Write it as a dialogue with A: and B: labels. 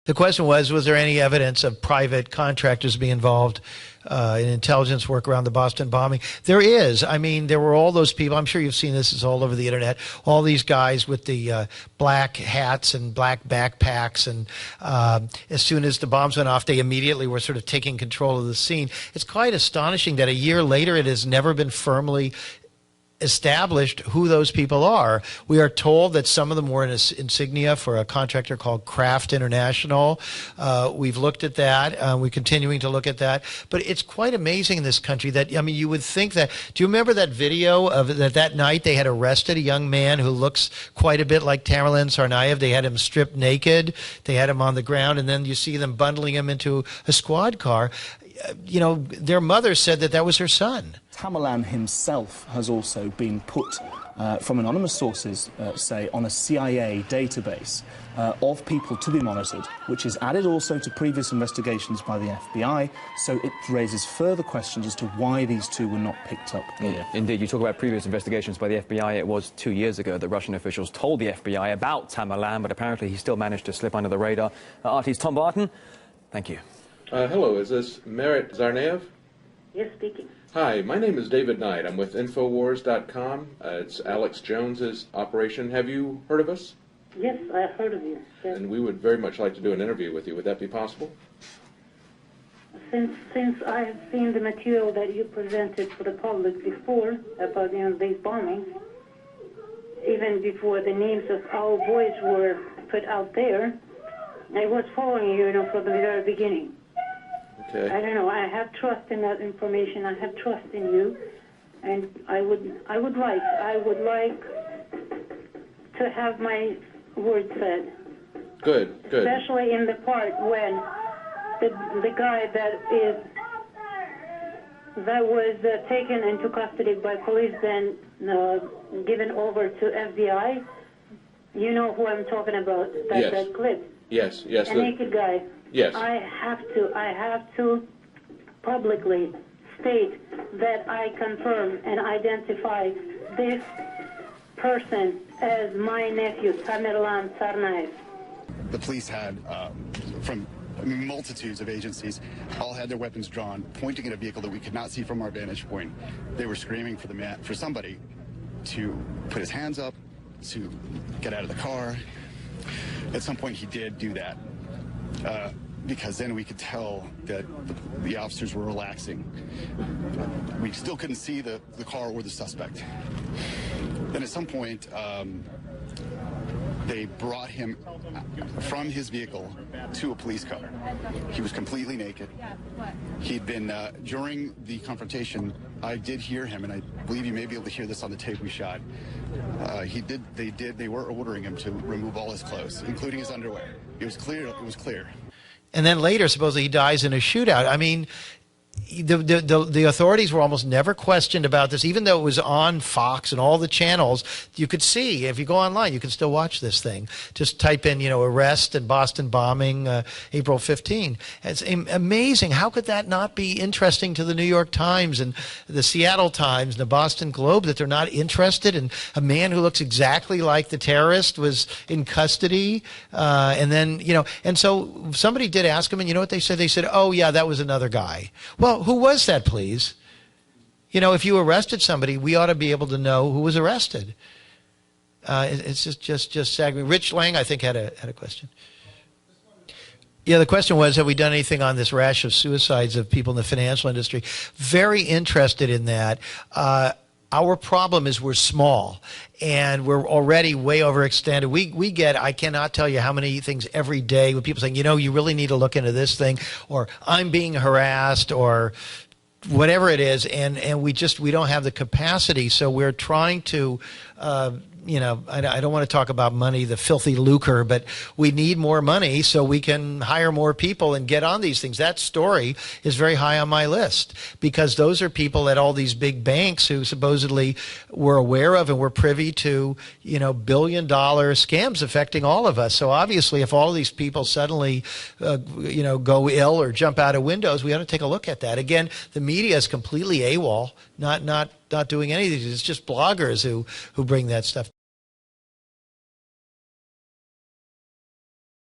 A: The question was there any evidence of private contractors being involved in intelligence work around the Boston bombing? There is. I mean, there were all those people. I'm sure you've seen this. It's all over the internet. All these guys with the black hats and black backpacks. And as soon as the bombs went off, they immediately were sort of taking control of the scene. It's quite astonishing that a year later it has never been firmly established who those people are. We are told that some of them were in insignia for a contractor called Kraft International. We've looked at that. We're continuing to look at that. But it's quite amazing in this country that, I mean, you would think that, do you remember that video of that night they had arrested a young man who looks quite a bit like Tamerlan Tsarnaev? They had him stripped naked. They had him on the ground, and then you see them bundling him into a squad car. You know, their mother said that was her son.
B: Tamerlan himself has also been put, from anonymous sources, say, on a CIA database of people to be monitored, which is added also to previous investigations by the FBI, so it raises further questions as to why these two were not picked up earlier.
C: Indeed, you talk about previous investigations by the FBI. It was 2 years ago that Russian officials told the FBI about Tamerlan, but apparently he still managed to slip under the radar. RT's Tom Barton, thank you.
D: Hello, is this Merit Zarnaev?
E: Yes, speaking.
D: Hi, my name is David Knight. I'm with Infowars.com. It's Alex Jones's operation. Have you heard of us?
E: Yes, I've heard of you. Yes.
D: And we would very much like to do an interview with you. Would that be possible?
E: Since I have seen the material that you presented for the public before about these bombings, even before the names of our boys were put out there, I was following you, from the very beginning.
D: Okay.
E: I don't know. I have trust in that information. I have trust in you, and I would like to have my word said.
D: Good.
E: Especially in the part when the guy that was taken into custody by police, then given over to FBI. You know who I'm talking about?
D: Yes.
E: That clip.
D: Yes.
E: A naked guy.
D: Yes.
E: I have to publicly state that I confirm and identify this person as my nephew, Tamerlan Tsarnaev.
F: The police had, from multitudes of agencies, all had their weapons drawn, pointing at a vehicle that we could not see from our vantage point. They were screaming for somebody to put his hands up, to get out of the car. At some point, he did do that. Because then we could tell that the officers were relaxing. We still couldn't see the car or the suspect. Then at some point, they brought him from his vehicle to a police car. He was completely naked. He'd been, during the confrontation, I did hear him, and I believe you may be able to hear this on the tape we shot. They were ordering him to remove all his clothes, including his underwear. It was clear.
A: And then later, supposedly, he dies in a shootout. I mean, the authorities were almost never questioned about this, even though it was on Fox and all the channels. You could see, if you go online, you can still watch this thing. Just type in, arrest and Boston bombing, April 15. It's amazing. How could that not be interesting to the New York Times and the Seattle Times and the Boston Globe, that they're not interested in a man who looks exactly like the terrorist was in custody? And then, and so somebody did ask him, and you know what they said? They said, oh, yeah, that was another guy. Well, who was that, please? If you arrested somebody, we ought to be able to know who was arrested. It's just staggering. Rich Lang, I think, had a question. Yeah, the question was, have we done anything on this rash of suicides of people in the financial industry? Very interested in that. Our problem is we're small, and we're already way overextended. We get, I cannot tell you how many things every day with people saying, you really need to look into this thing, or I'm being harassed, or whatever it is, and we don't have the capacity, so we're trying to I don't want to talk about money, the filthy lucre, but we need more money so we can hire more people and get on these things. That story is very high on my list, because those are people at all these big banks who supposedly were aware of and were privy to, billion-dollar scams affecting all of us. So obviously, if all of these people suddenly, go ill or jump out of windows, we ought to take a look at that. Again, the media is completely AWOL, not doing anything. It's just bloggers who bring that stuff.